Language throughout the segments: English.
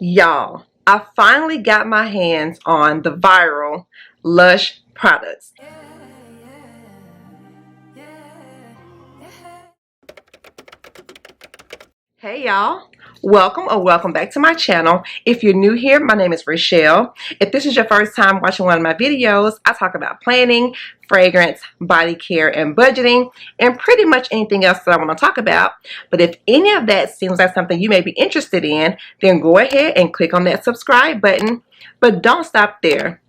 Y'all, I finally got my hands on the viral Lush products. Hey y'all, welcome or welcome back to my channel. If you're new here, my name is Rachelle. If this is your first time watching one of my videos, I talk about planning, fragrance, body care, and budgeting, and pretty much anything else that I want to talk about. But if any of that seems like something you may be interested in, then go ahead and click on that subscribe button. But don't stop there.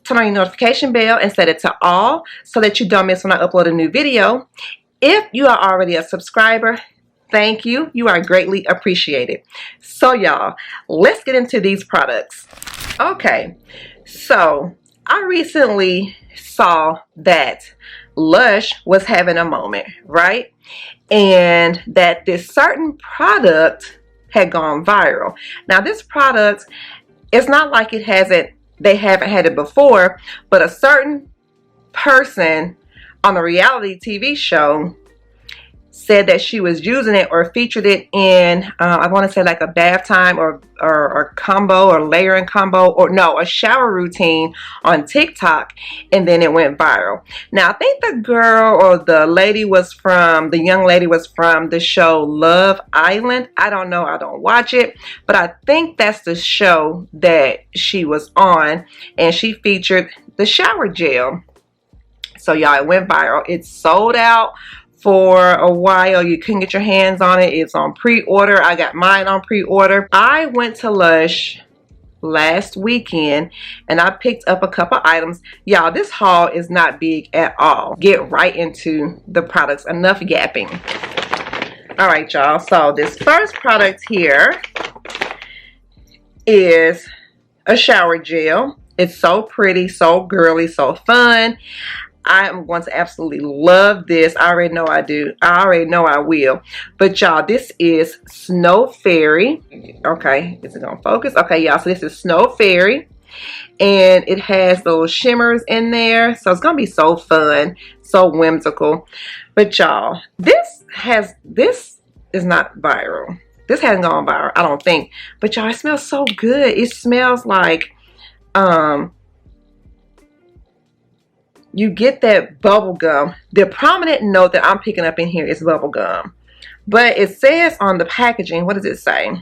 Turn on your notification bell and set it to all so that you don't miss when I upload a new video. If you are already a subscriber, thank you. You are greatly appreciated. So y'all, let's get into these products. Okay, so I recently saw that Lush was having a moment, right? And that this certain product had gone viral. Now this product, it's not like they haven't had it before, but a certain person on a reality TV show said that she was using it or featured it in I want to say like a bath time or combo or layering combo, or no, a shower routine on TikTok, and then it went viral. Now I think the girl or the young lady was from the show Love Island. I don't know, I don't watch it, but I think that's the show that she was on, and she featured the shower gel. So y'all, it went viral. It sold out for a while. You couldn't get your hands on it. It's on pre-order. I got mine on pre-order. I went to Lush last weekend and I picked up a couple items. Y'all, this haul is not big at all. Get right into the products. Enough yapping. All right, y'all. So this first product here is a shower gel. It's so pretty, so girly, so fun. I am going to absolutely love this. I already know I do. I already know I will. But y'all, this is Snow Fairy. Okay, is it gonna focus? Okay, y'all, so this is Snow Fairy. And it has those shimmers in there. So it's gonna be so fun, so whimsical. But y'all, this is not viral. This hasn't gone viral, I don't think. But y'all, it smells so good. It smells like you get that bubble gum. The prominent note that I'm picking up in here is bubble gum. But it says on the packaging, what does it say?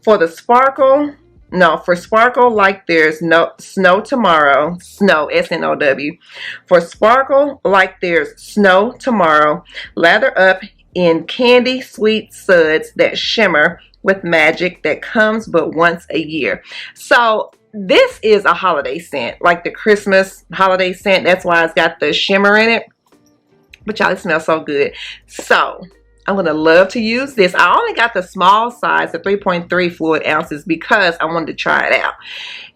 For the sparkle, no, for sparkle like there's no snow tomorrow, snow, S-N-O-W. For sparkle like there's snow tomorrow, lather up in candy sweet suds that shimmer with magic that comes but once a year. So this is a holiday scent, like the Christmas holiday scent. That's why it's got the shimmer in it. But y'all, it smells so good. So I'm going to love to use this. I only got the small size, the 3.3 fluid ounces, because I wanted to try it out.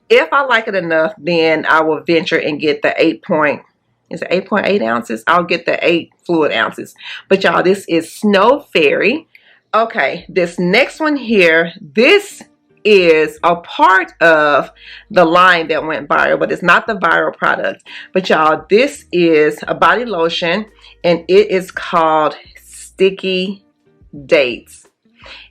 If I like it enough, then I will venture and get the 8.8 ounces? I'll get the 8 fluid ounces. But y'all, this is Snow Fairy. Okay, this next one here, this is a part of the line that went viral, but it's not the viral product. But y'all, this is a body lotion, and it is called Sticky Dates.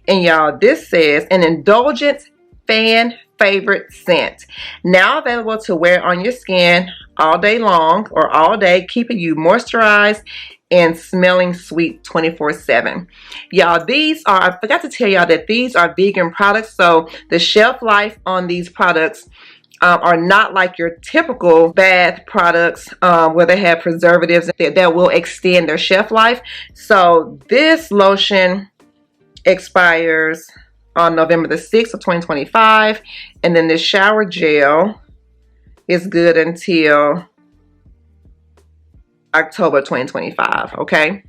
And y'all, this says an indulgent fan favorite scent, now available to wear on your skin all day long or all day, keeping you moisturized and smelling sweet 24/7. Y'all, these are, I forgot to tell y'all that these are vegan products, so the shelf life on these products are not like your typical bath products where they have preservatives that will extend their shelf life. So this lotion expires on November the 6th of 2025, and then this shower gel is good until October 2025. Okay,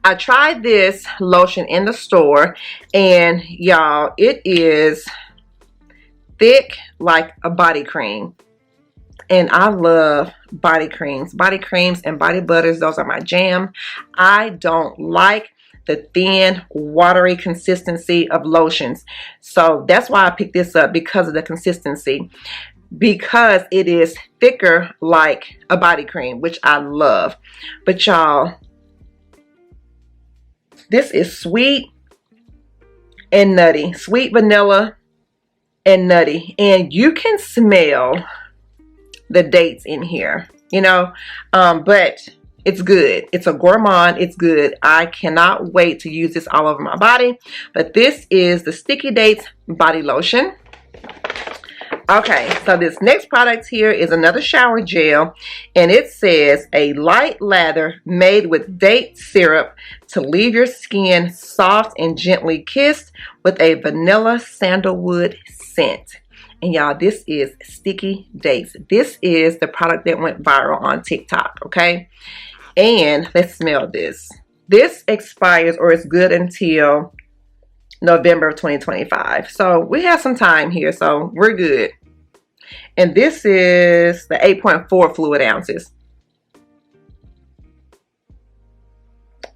I tried this lotion in the store, and y'all, it is thick like a body cream, and I love body creams and body butters. Those are my jam. I don't like the thin, watery consistency of lotions, so that's why I picked this up, because of the consistency, because it is thicker like a body cream, which I love. But y'all, this is sweet, and nutty. Sweet vanilla and nutty. And you can smell the dates in here, you know, but it's good. It's a gourmand. It's good. I cannot wait to use this all over my body. But this is the Sticky Dates body lotion. Okay, so this next product here is another shower gel, and it says a light lather made with date syrup to leave your skin soft and gently kissed with a vanilla sandalwood scent. And y'all, this is Sticky Dates. This is the product that went viral on TikTok, okay? And let's smell this. This expires, or it's good until November of 2025. So we have some time here, so we're good. And this is the 8.4 fluid ounces.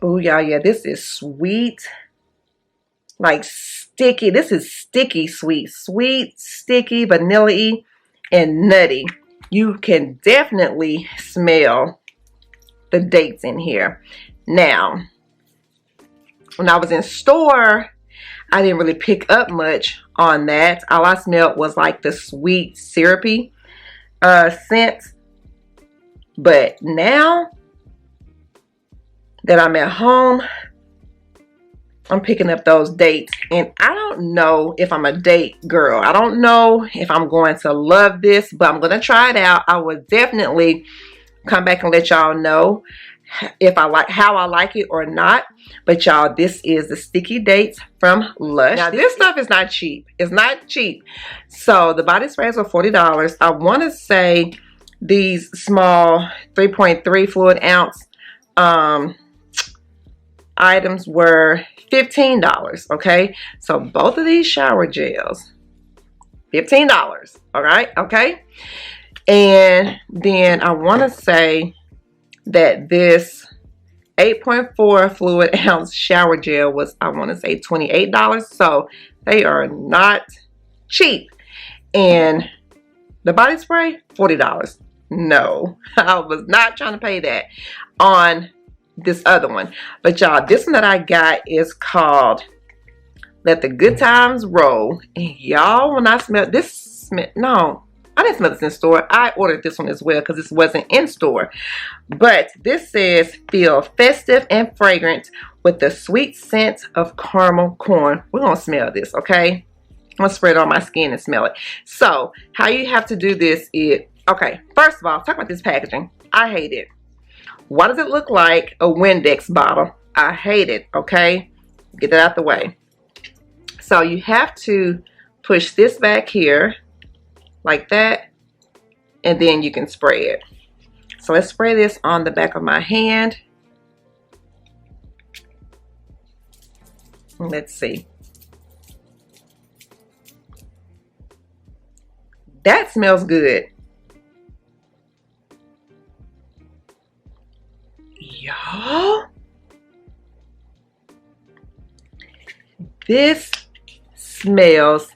Oh, y'all, yeah, this is sweet. Like sticky. This is sticky sweet. Sweet, sticky, vanilla-y, and nutty. You can definitely smell the dates in here. Now, when I was in store, I didn't really pick up much on that. All I smelled was like the sweet syrupy scent. But now that I'm at home, I'm picking up those dates. And I don't know if I'm a date girl. I don't know if I'm going to love this, but I'm going to try it out. I will definitely come back and let y'all know if I like how I like it or not. But y'all, this is the Sticky Dates from Lush. Now this stuff is not cheap. It's not cheap. So the body sprays are $40. I want to say these small 3.3 fluid ounce items were $15. Okay, so both of these shower gels, $15. All right, okay. And then I want to say that this 8.4 fluid ounce shower gel was, I want to say, $28. So they are not cheap. And the body spray, $40. No, I was not trying to pay that on this other one. But y'all, this one that I got is called Let the Good Times Roll. And y'all, when I smell this, no, I didn't smell this in store. I ordered this one as well because this wasn't in store. But this says, feel festive and fragrant with the sweet scent of caramel corn. We're going to smell this, okay? I'm going to spread it on my skin and smell it. So, how you have to do this is, okay, first of all, talk about this packaging. I hate it. Why does it look like a Windex bottle? I hate it, okay? Get that out the way. So, you have to push this back here like that, and then you can spray it. So let's spray this on the back of my hand. Let's see. That smells good. Y'all, this smells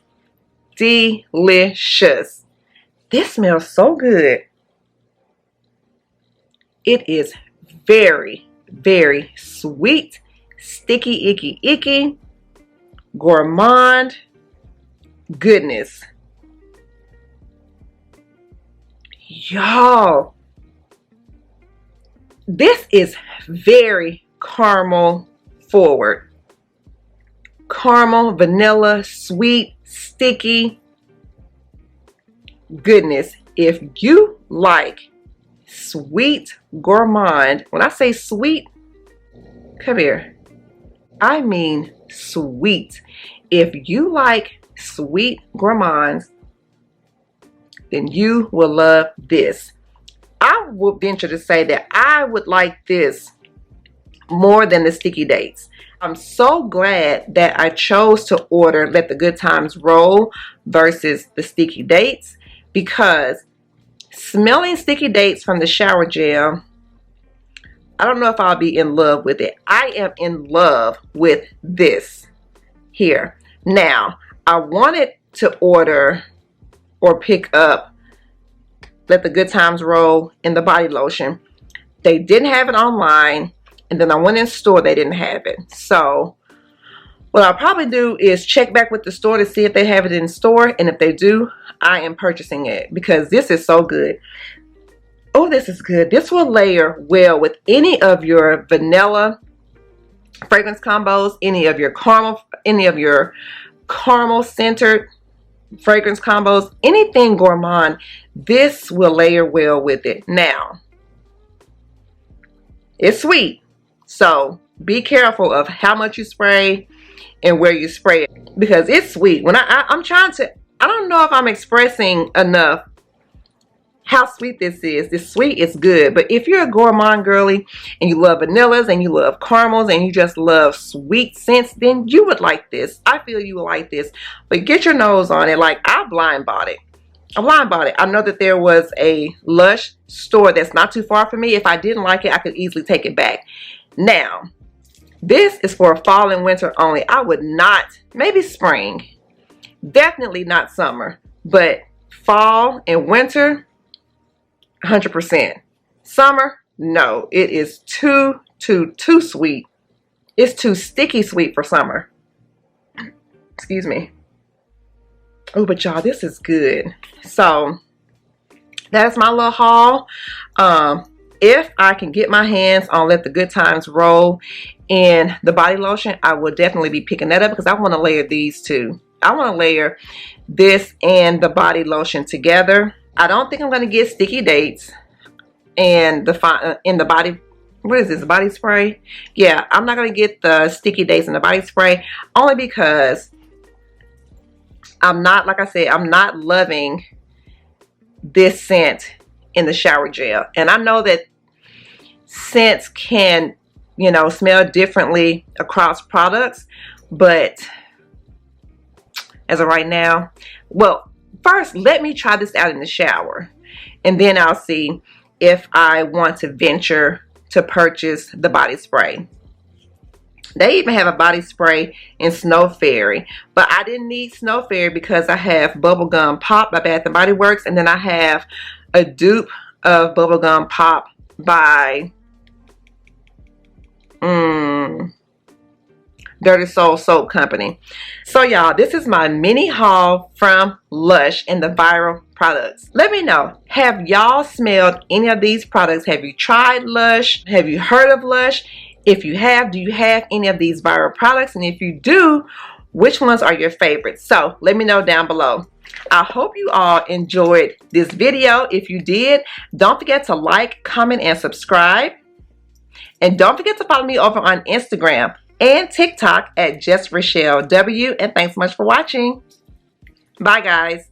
delicious. This smells so good. It is very, very sweet, sticky, icky, gourmand goodness. Y'all, this is very caramel forward. Caramel, vanilla, sweet, sticky goodness. If you like sweet gourmand, when I say sweet, come here, I mean sweet. If you like sweet gourmands, then you will love this. I would venture to say that I would like this more than the Sticky Dates. I'm so glad that I chose to order Let the Good Times Roll versus the Sticky Dates, because smelling Sticky Dates from the shower gel, I don't know if I'll be in love with it. I am in love with this here. Now, I wanted to order or pick up Let the Good Times Roll in the body lotion. They didn't have it online, and then I went in store, they didn't have it. So, What I'll probably do is check back with the store to see if they have it in store, and if they do, I am purchasing it because this is so good. Oh, this is good. This will layer well with any of your vanilla fragrance combos, any of your caramel centered fragrance combos, anything gourmand. This will layer well with it. Now, it's sweet, so be careful of how much you spray and where you spray it, because it's sweet. When I'm trying to, I don't know if I'm expressing enough how sweet this is. This sweet is good, but if you're a gourmand girly and you love vanillas and you love caramels and you just love sweet scents, then you would like this. I feel you will like this, but get your nose on it. Like, I blind bought it. I know that there was a Lush store that's not too far from me. If I didn't like it, I could easily take it back. Now, this is for fall and winter only. I would not, maybe spring, definitely not summer, but fall and winter, 100%. Summer, no, it is too sweet. It's too sticky sweet for summer. Excuse me. Oh, but y'all, this is good. So that's my little haul. If I can get my hands on Let the Good Times Roll in the body lotion, I will definitely be picking that up because I want to layer these two. I want to layer this and the body lotion together. I don't think I'm going to get sticky dates and in the body. What is this, body spray? Yeah, I'm not going to get the sticky dates in the body spray, only because I'm not, like I said, I'm not loving this scent in the shower gel. And I know that scents can, you know, smell differently across products, but as of right now, well, first let me try this out in the shower, and then I'll see if I want to venture to purchase the body spray. They even have a body spray in Snow Fairy, but I didn't need Snow Fairy because I have Bubblegum Pop by Bath & Body Works, and then I have a dupe of Bubblegum Pop by Dirty Soul Soap Company. So y'all, this is my mini haul from Lush and the viral products. Let me know, have y'all smelled any of these products? Have you tried Lush? Have you heard of Lush? If you have, do you have any of these viral products? And if you do, which ones are your favorites? So let me know down below. I hope you all enjoyed this video. If you did, don't forget to like, comment, and subscribe. And don't forget to follow me over on Instagram and TikTok at JustRachelleW. And thanks so much for watching. Bye, guys.